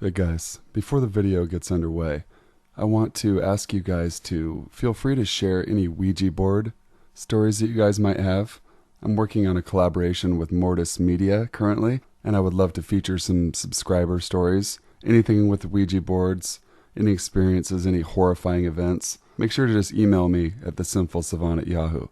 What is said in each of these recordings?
Hey guys, before the video gets underway, I want to ask you guys to feel free to share any Ouija board stories that you guys might have. I'm working on a collaboration with Mortis Media currently, and I would love to feature some subscriber stories. Anything with Ouija boards, any experiences, any horrifying events, make sure to just email me at thesinfulsavant@yahoo.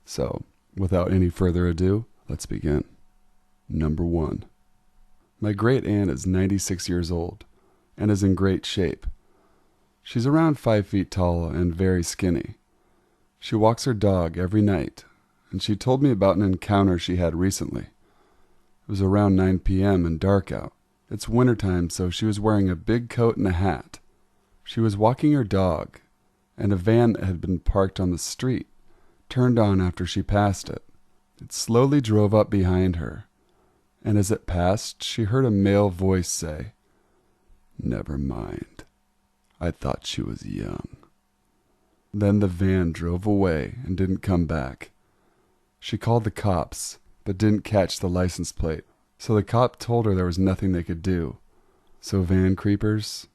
So, without any further ado, let's begin. Number 1. My great aunt is 96 years old and is in great shape. She's around 5 feet tall and very skinny. She walks her dog every night, and she told me about an encounter she had recently. It was around 9 p.m. and dark out. It's wintertime, so she was wearing a big coat and a hat. She was walking her dog, and a van that had been parked on the street turned on after she passed it. It slowly drove up behind her, and as it passed, she heard a male voice say, "Never mind. I thought she was young." Then the van drove away and didn't come back. She called the cops, but didn't catch the license plate, so the cop told her there was nothing they could do. So van creepers,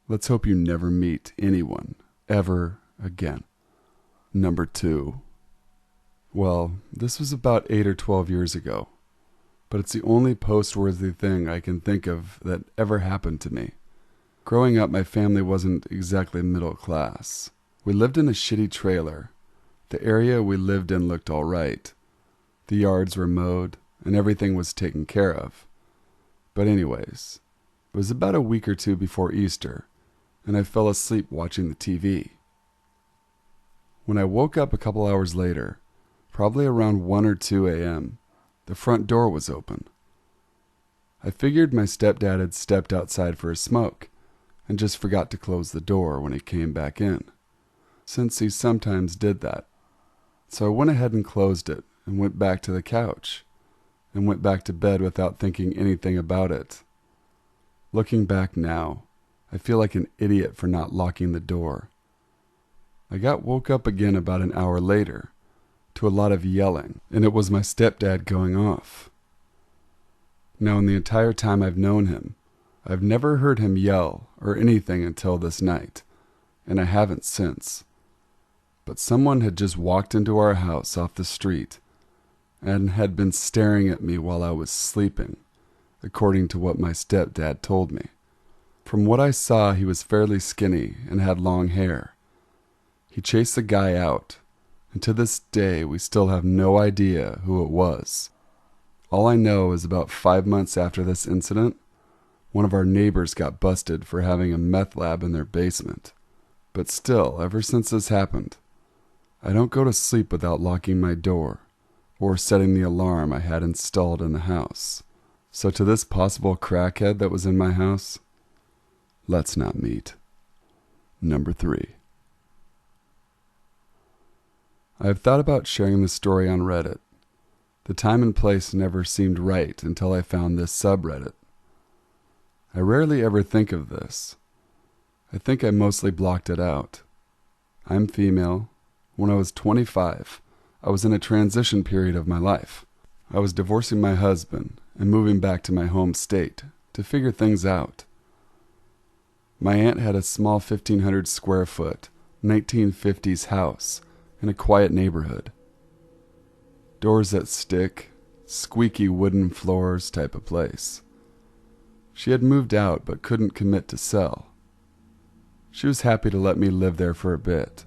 let's hope you never meet anyone, ever again. Number 2. Well, this was about 8 or 12 years ago, but it's the only post-worthy thing I can think of that ever happened to me. Growing up, my family wasn't exactly middle class. We lived in a shitty trailer. The area we lived in looked all right. The yards were mowed, and everything was taken care of. But anyways, it was about a week or two before Easter, and I fell asleep watching the TV. When I woke up a couple hours later, probably around 1 or 2 a.m., the front door was open. I figured my stepdad had stepped outside for a smoke and just forgot to close the door when he came back in, since he sometimes did that. So I went ahead and closed it and went back to the couch and went back to bed without thinking anything about it. Looking back now, I feel like an idiot for not locking the door. I got woke up again about an hour later to a lot of yelling, and it was my stepdad going off. Now, in the entire time I've known him, I've never heard him yell or anything until this night, and I haven't since. But someone had just walked into our house off the street and had been staring at me while I was sleeping, according to what my stepdad told me. From what I saw, he was fairly skinny and had long hair. He chased the guy out, and to this day we still have no idea who it was. All I know is about 5 months after this incident, one of our neighbors got busted for having a meth lab in their basement. But still, ever since this happened, I don't go to sleep without locking my door or setting the alarm I had installed in the house. So to this possible crackhead that was in my house, let's not meet. Number 3. I have thought about sharing the story on Reddit. The time and place never seemed right until I found this subreddit. I rarely ever think of this. I think I mostly blocked it out. I'm female. When I was 25, I was in a transition period of my life. I was divorcing my husband and moving back to my home state to figure things out. My aunt had a small 1,500 square foot, 1950s house in a quiet neighborhood. Doors that stick, squeaky wooden floors type of place. She had moved out but couldn't commit to sell. She was happy to let me live there for a bit.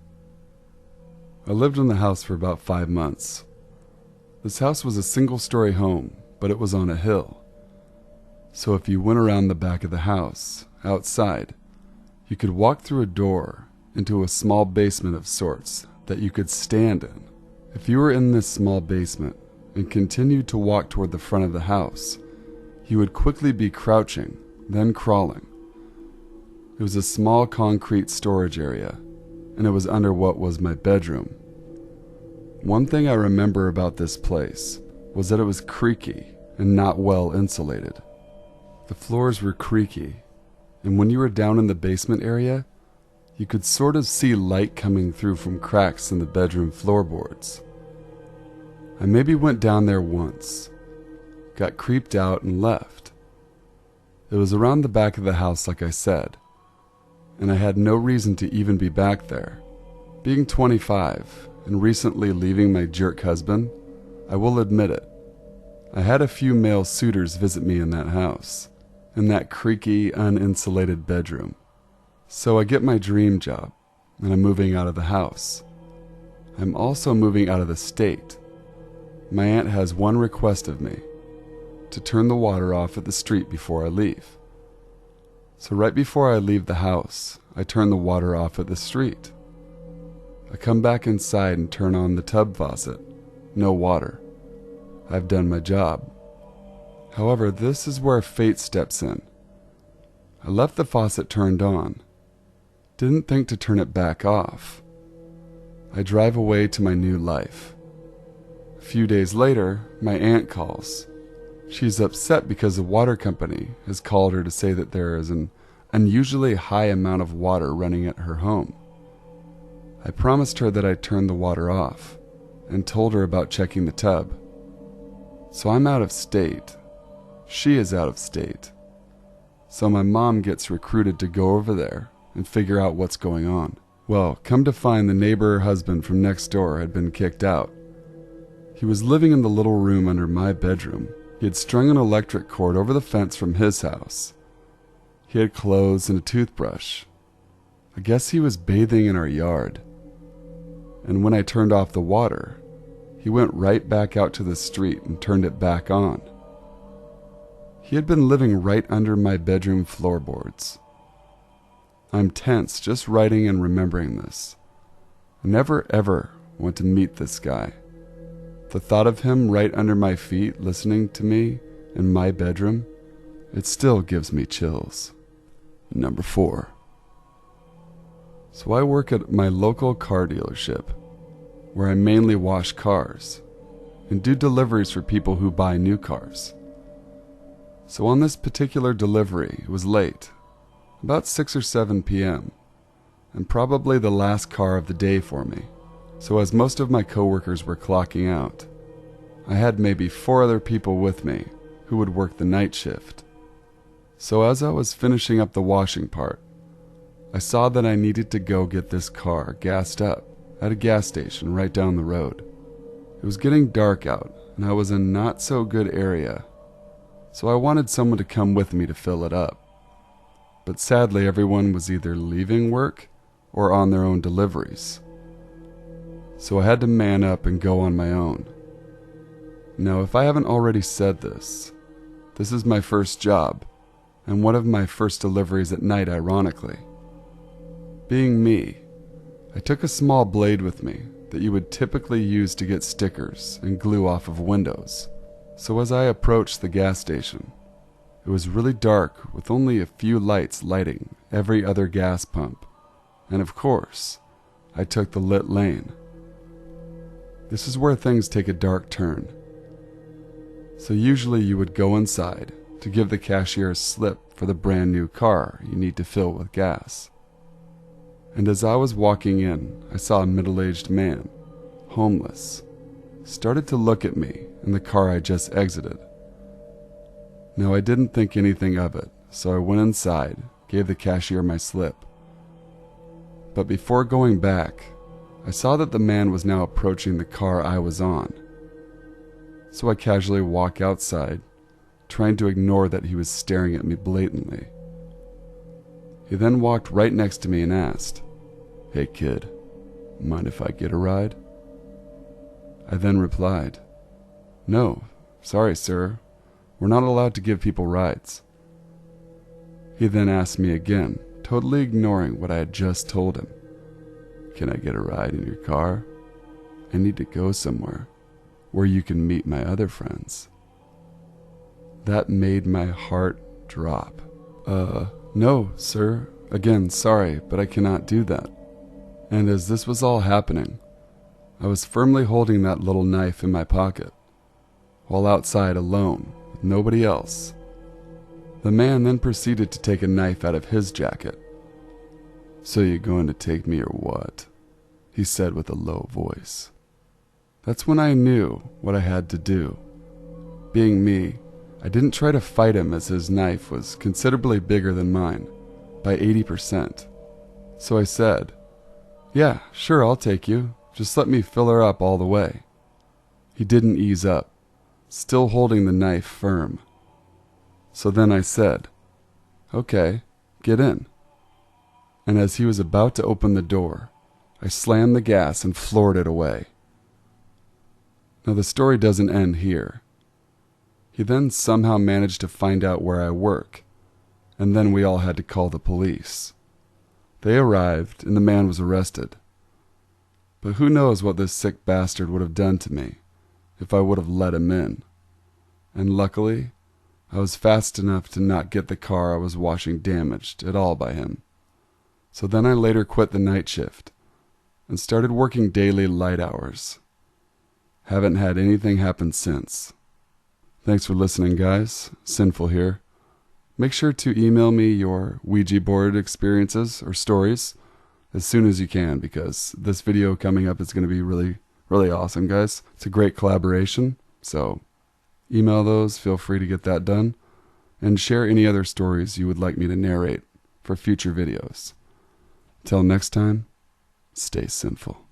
I lived in the house for about 5 months. This house was a single-story home, but it was on a hill. So if you went around the back of the house, outside, you could walk through a door into a small basement of sorts that you could stand in. If you were in this small basement and continued to walk toward the front of the house, you would quickly be crouching, then crawling. It was a small concrete storage area, and it was under what was my bedroom. One thing I remember about this place was that it was creaky and not well insulated. The floors were creaky, and when you were down in the basement area, you could sort of see light coming through from cracks in the bedroom floorboards. I maybe went down there once, got creeped out and left. It was around the back of the house, like I said, and I had no reason to even be back there. Being 25 and recently leaving my jerk husband, I will admit it. I had a few male suitors visit me in that house, in that creaky, uninsulated bedroom. So I get my dream job, and I'm moving out of the house. I'm also moving out of the state. My aunt has one request of me, to turn the water off at the street before I leave. So right before I leave the house, I turn the water off at the street. I come back inside and turn on the tub faucet. No water. I've done my job. However, this is where fate steps in. I left the faucet turned on. Didn't think to turn it back off. I drive away to my new life. A few days later, my aunt calls. She's upset because the water company has called her to say that there is an unusually high amount of water running at her home. I promised her that I'd turn the water off and told her about checking the tub. So I'm out of state. She is out of state. So my mom gets recruited to go over there and figure out what's going on. Well, come to find the neighbor husband from next door had been kicked out. He was living in the little room under my bedroom. He had strung an electric cord over the fence from his house. He had clothes and a toothbrush. I guess he was bathing in our yard. And when I turned off the water, he went right back out to the street and turned it back on. He had been living right under my bedroom floorboards. I'm tense just writing and remembering this. I never ever want to meet this guy. The thought of him right under my feet listening to me in my bedroom, it still gives me chills. Number 4. So I work at my local car dealership, where I mainly wash cars and do deliveries for people who buy new cars. So on this particular delivery, it was late, about 6 or 7 p.m., and probably the last car of the day for me. So as most of my coworkers were clocking out, I had maybe 4 other people with me who would work the night shift. So as I was finishing up the washing part, I saw that I needed to go get this car gassed up at a gas station right down the road. It was getting dark out, and I was in not so good area, so I wanted someone to come with me to fill it up. But sadly, everyone was either leaving work or on their own deliveries. So I had to man up and go on my own. Now, if I haven't already said this is my first job, and one of my first deliveries at night, ironically. Being me, I took a small blade with me that you would typically use to get stickers and glue off of windows. So as I approached the gas station, it was really dark with only a few lights lighting every other gas pump. And of course, I took the lit lane. This is where things take a dark turn. So usually you would go inside to give the cashier a slip for the brand new car you need to fill with gas. And as I was walking in, I saw a middle-aged man, homeless, started to look at me in the car I just exited. Now I didn't think anything of it, so I went inside, gave the cashier my slip. But before going back, I saw that the man was now approaching the car I was on. So I casually walked outside, trying to ignore that he was staring at me blatantly. He then walked right next to me and asked, "Hey kid, mind if I get a ride?" I then replied, "No, sorry sir, we're not allowed to give people rides." He then asked me again, totally ignoring what I had just told him, "Can I get a ride in your car? I need to go somewhere where you can meet my other friends." That made my heart drop. No, sir. Again, sorry, but I cannot do that." And as this was all happening, I was firmly holding that little knife in my pocket, while outside alone, with nobody else. The man then proceeded to take a knife out of his jacket. "So you going to take me or what?" he said with a low voice. That's when I knew what I had to do. Being me, I didn't try to fight him as his knife was considerably bigger than mine, by 80%. So I said, "Yeah, sure, I'll take you. Just let me fill her up all the way." He didn't ease up, still holding the knife firm. So then I said, "Okay, get in." And as he was about to open the door, I slammed the gas and floored it away. Now the story doesn't end here. He then somehow managed to find out where I work, and then we all had to call the police. They arrived, and the man was arrested. But who knows what this sick bastard would have done to me if I would have let him in. And luckily, I was fast enough to not get the car I was washing damaged at all by him. So then I later quit the night shift and started working daily light hours. Haven't had anything happen since. Thanks for listening, guys. Sinful here. Make sure to email me your Ouija board experiences or stories as soon as you can, because this video coming up is going to be really, really awesome, guys. It's a great collaboration, so email those. Feel free to get that done. And share any other stories you would like me to narrate for future videos. Till next time, stay sinful.